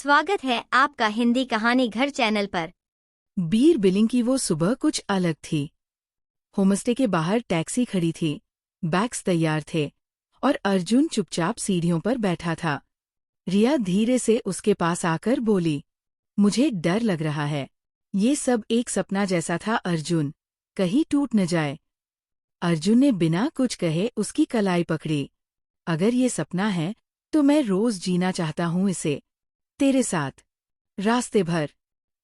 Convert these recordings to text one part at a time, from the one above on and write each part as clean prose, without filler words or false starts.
स्वागत है आपका हिंदी कहानी घर चैनल पर। बीर बिलिंग की वो सुबह कुछ अलग थी। होमस्टे के बाहर टैक्सी खड़ी थी, बैग्स तैयार थे और अर्जुन चुपचाप सीढ़ियों पर बैठा था। रिया धीरे से उसके पास आकर बोली, मुझे डर लग रहा है। ये सब एक सपना जैसा था अर्जुन, कहीं टूट न जाए। अर्जुन ने बिना कुछ कहे उसकी कलाई पकड़ी। अगर ये सपना है तो मैं रोज जीना चाहता हूँ इसे, तेरे साथ। रास्ते भर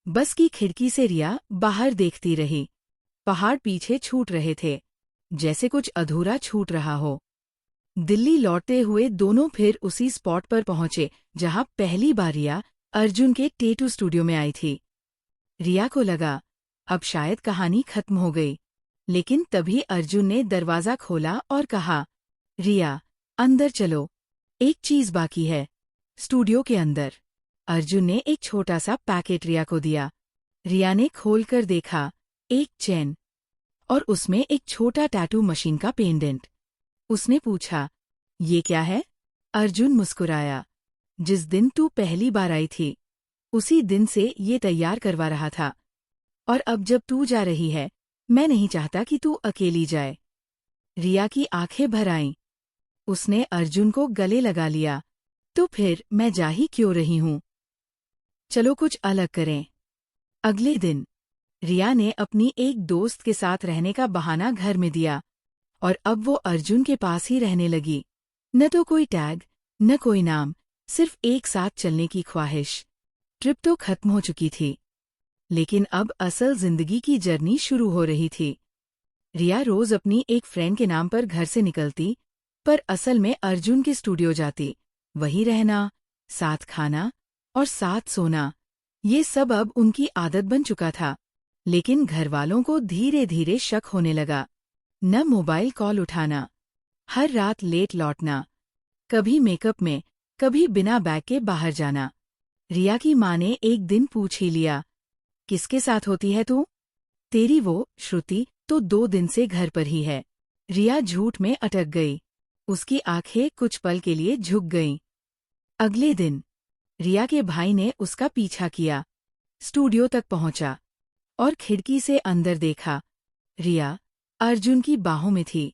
बस की खिड़की से रिया बाहर देखती रही। पहाड़ पीछे छूट रहे थे, जैसे कुछ अधूरा छूट रहा हो। दिल्ली लौटते हुए दोनों फिर उसी स्पॉट पर पहुंचे जहां पहली बार रिया अर्जुन के टैटू स्टूडियो में आई थी। रिया को लगा अब शायद कहानी खत्म हो गई, लेकिन तभी अर्जुन ने दरवाजा खोला और कहा, रिया अंदर चलो, एक चीज बाकी है। स्टूडियो के अंदर अर्जुन ने एक छोटा सा पैकेट रिया को दिया। रिया ने खोलकर देखा, एक चेन और उसमें एक छोटा टैटू मशीन का पेंडेंट। उसने पूछा, ये क्या है? अर्जुन मुस्कुराया, जिस दिन तू पहली बार आई थी उसी दिन से ये तैयार करवा रहा था, और अब जब तू जा रही है मैं नहीं चाहता कि तू अकेली जाए। रिया की आंखें भर आईं। उसने अर्जुन को गले लगा लिया, तो फिर मैं जा ही क्यों रही हूं? चलो कुछ अलग करें। अगले दिन रिया ने अपनी एक दोस्त के साथ रहने का बहाना घर में दिया और अब वो अर्जुन के पास ही रहने लगी। न तो कोई टैग, न कोई नाम, सिर्फ एक साथ चलने की ख्वाहिश। ट्रिप तो खत्म हो चुकी थी, लेकिन अब असल जिंदगी की जर्नी शुरू हो रही थी। रिया रोज अपनी एक फ्रेंड के नाम पर घर से निकलती, पर असल में अर्जुन के स्टूडियो जाती। वहीं रहना, साथ खाना और साथ सोना, ये सब अब उनकी आदत बन चुका था। लेकिन घरवालों को धीरे धीरे शक होने लगा। न मोबाइल कॉल उठाना, हर रात लेट लौटना, कभी मेकअप में, कभी बिना बैग के बाहर जाना। रिया की माँ ने एक दिन पूछ ही लिया, किसके साथ होती है तू? तेरी वो श्रुति तो 2 दिन से घर पर ही है। रिया झूठ में अटक गई। उसकी आंखें कुछ पल के लिए झुक गईं। अगले दिन रिया के भाई ने उसका पीछा किया, स्टूडियो तक पहुंचा और खिड़की से अंदर देखा। रिया अर्जुन की बाहों में थी।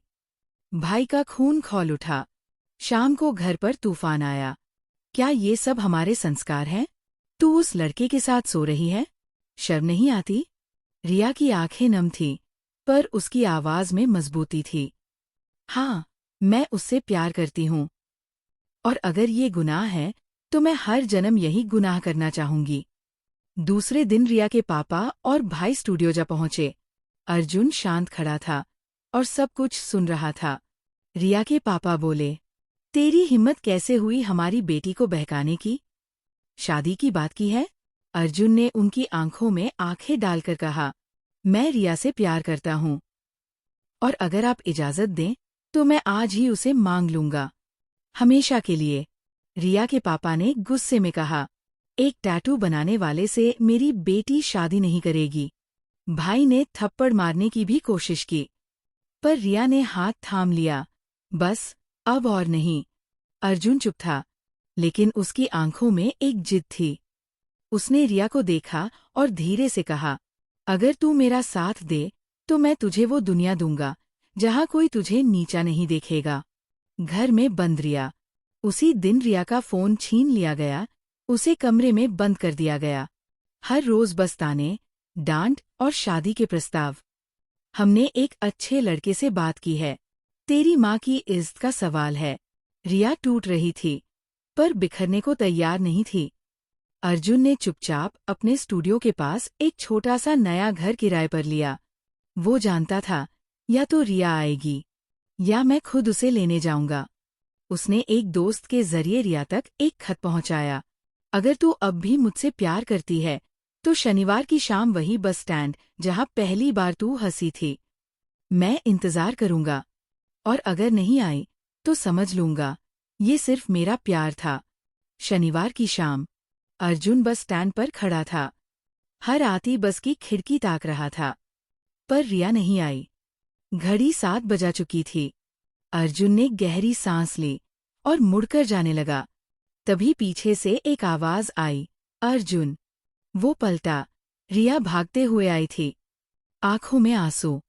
भाई का खून खौल उठा। शाम को घर पर तूफान आया। क्या ये सब हमारे संस्कार हैं? तू उस लड़के के साथ सो रही है? शर्म नहीं आती? रिया की आंखें नम थीं, पर उसकी आवाज में मजबूती थी। हाँ, मैं उससे प्यार करती हूँ, और अगर ये गुनाह है तो मैं हर जन्म यही गुनाह करना चाहूंगी। दूसरे दिन रिया के पापा और भाई स्टूडियो जा पहुंचे। अर्जुन शांत खड़ा था और सब कुछ सुन रहा था। रिया के पापा बोले, तेरी हिम्मत कैसे हुई हमारी बेटी को बहकाने की? शादी की बात की है? अर्जुन ने उनकी आंखों में आंखें डालकर कहा, मैं रिया से प्यार करता हूँ, और अगर आप इजाजत दें तो मैं आज ही उसे मांग लूंगा, हमेशा के लिए। रिया के पापा ने गुस्से में कहा, एक टैटू बनाने वाले से मेरी बेटी शादी नहीं करेगी। भाई ने थप्पड़ मारने की भी कोशिश की, पर रिया ने हाथ थाम लिया, बस अब और नहीं। अर्जुन चुप था, लेकिन उसकी आंखों में एक जिद थी। उसने रिया को देखा और धीरे से कहा, अगर तू मेरा साथ दे तो मैं तुझे वो दुनिया दूंगा जहां कोई तुझे नीचा नहीं देखेगा। घर में बंद रिया। उसी दिन रिया का फोन छीन लिया गया, उसे कमरे में बंद कर दिया गया। हर रोज बस ताने, डांट और शादी के प्रस्ताव। हमने एक अच्छे लड़के से बात की है, तेरी माँ की इज्जत का सवाल है। रिया टूट रही थी, पर बिखरने को तैयार नहीं थी। अर्जुन ने चुपचाप अपने स्टूडियो के पास एक छोटा सा नया घर किराए पर लिया। वो जानता था, या तो रिया आएगी या मैं खुद उसे लेने जाऊंगा। उसने एक दोस्त के जरिए रिया तक एक खत पहुंचाया, अगर तू अब भी मुझसे प्यार करती है तो शनिवार की शाम वही बस स्टैंड जहां पहली बार तू हंसी थी। मैं इंतजार करूंगा, और अगर नहीं आई तो समझ लूंगा ये सिर्फ मेरा प्यार था। शनिवार की शाम अर्जुन बस स्टैंड पर खड़ा था। हर आती बस की खिड़की ताक रहा था, पर रिया नहीं आई। घड़ी 7 बजा चुकी थी। अर्जुन ने गहरी सांस ली और मुड़कर जाने लगा। तभी पीछे से एक आवाज आई, अर्जुन। वो पलटा। रिया भागते हुए आई थी, आंखों में आंसू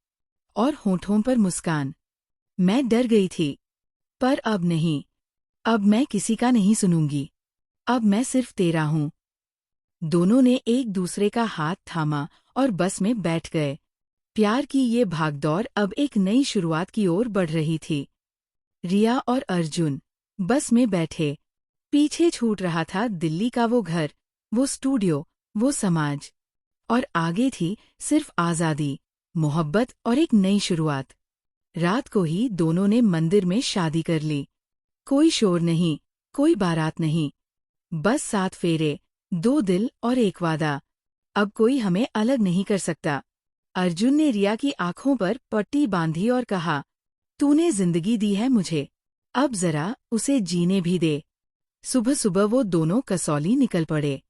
और होठों पर मुस्कान। मैं डर गई थी, पर अब नहीं। अब मैं किसी का नहीं सुनूंगी। अब मैं सिर्फ तेरा हूं। दोनों ने एक दूसरे का हाथ थामा और बस में बैठ गए। प्यार की ये भागदौड़ अब एक नई शुरुआत की ओर बढ़ रही थी। रिया और अर्जुन बस में बैठे। पीछे छूट रहा था दिल्ली का वो घर, वो स्टूडियो, वो समाज। और आगे थी सिर्फ आज़ादी, मोहब्बत और एक नई शुरुआत। रात को ही दोनों ने मंदिर में शादी कर ली। कोई शोर नहीं, कोई बारात नहीं। बस 7 फेरे, 2 दिल और एक वादा। अब कोई हमें अलग नहीं कर सकता। अर्जुन ने रिया की आंखों पर पट्टी बांधी और कहा, तूने जिंदगी दी है मुझे, अब जरा उसे जीने भी दे। सुबह सुबह वो दोनों कसौली निकल पड़े।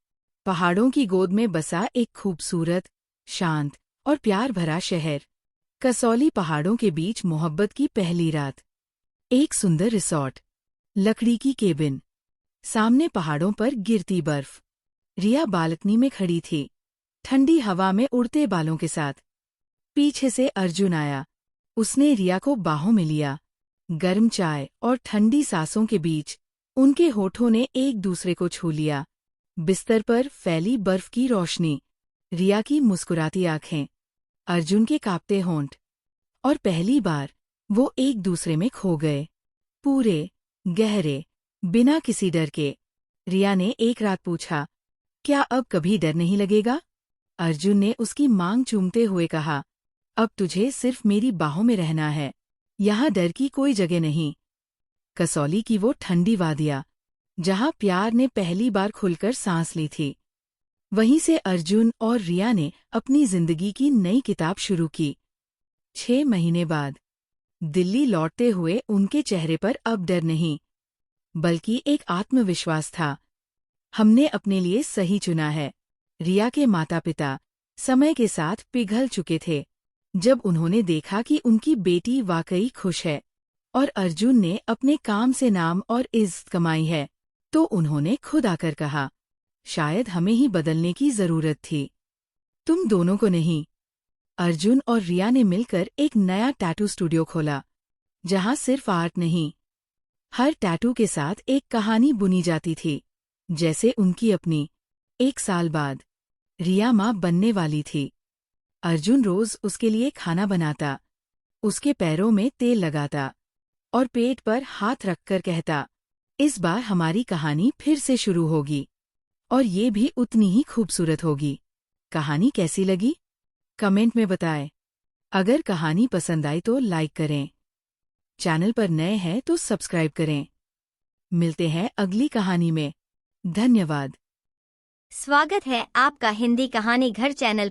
पहाड़ों की गोद में बसा एक खूबसूरत, शांत और प्यार भरा शहर। कसौली पहाड़ों के बीच मोहब्बत की पहली रात। एक सुंदर रिसॉर्ट, लकड़ी की केबिन, सामने पहाड़ों पर गिरती बर्फ। रिया बालकनी में खड़ी थी, ठंडी हवा में उड़ते बालों के साथ। पीछे से अर्जुन आया। उसने रिया को बाहों में लिया। गर्म चाय और ठंडी सांसों के बीच उनके होठों ने एक दूसरे को छू लिया। बिस्तर पर फैली बर्फ की रोशनी, रिया की मुस्कुराती आंखें, अर्जुन के कांपते होंठ। और पहली बार वो एक दूसरे में खो गए, पूरे, गहरे, बिना किसी डर के। रिया ने एक रात पूछा, क्या अब कभी डर नहीं लगेगा? अर्जुन ने उसकी मांग चूमते हुए कहा, अब तुझे सिर्फ मेरी बाहों में रहना है, यहाँ डर की कोई जगह नहीं। कसौली की वो ठंडी वादियाँ, जहाँ प्यार ने पहली बार खुलकर सांस ली थी। वहीं से अर्जुन और रिया ने अपनी जिंदगी की नई किताब शुरू की। 6 महीने बाद दिल्ली लौटते हुए उनके चेहरे पर अब डर नहीं, बल्कि एक आत्मविश्वास था। हमने अपने लिए सही चुना है। रिया के माता पिता समय के साथ पिघल चुके थे। जब उन्होंने देखा कि उनकी बेटी वाकई खुश है और अर्जुन ने अपने काम से नाम और इज्जत कमाई है, तो उन्होंने खुद आकर कहा, शायद हमें ही बदलने की जरूरत थी, तुम दोनों को नहीं। अर्जुन और रिया ने मिलकर एक नया टैटू स्टूडियो खोला, जहां सिर्फ आर्ट नहीं, हर टैटू के साथ एक कहानी बुनी जाती थी, जैसे उनकी अपनी। 1 साल बाद रिया माँ बनने वाली थी। अर्जुन रोज उसके लिए खाना बनाता, उसके पैरों में तेल लगाता और पेट पर हाथ रखकर कहता, इस बार हमारी कहानी फिर से शुरू होगी, और ये भी उतनी ही खूबसूरत होगी। कहानी कैसी लगी? कमेंट में बताएं। अगर कहानी पसंद आई तो लाइक करें। चैनल पर नए हैं तो सब्सक्राइब करें। मिलते हैं अगली कहानी में। धन्यवाद। स्वागत है आपका हिंदी कहानी घर चैनल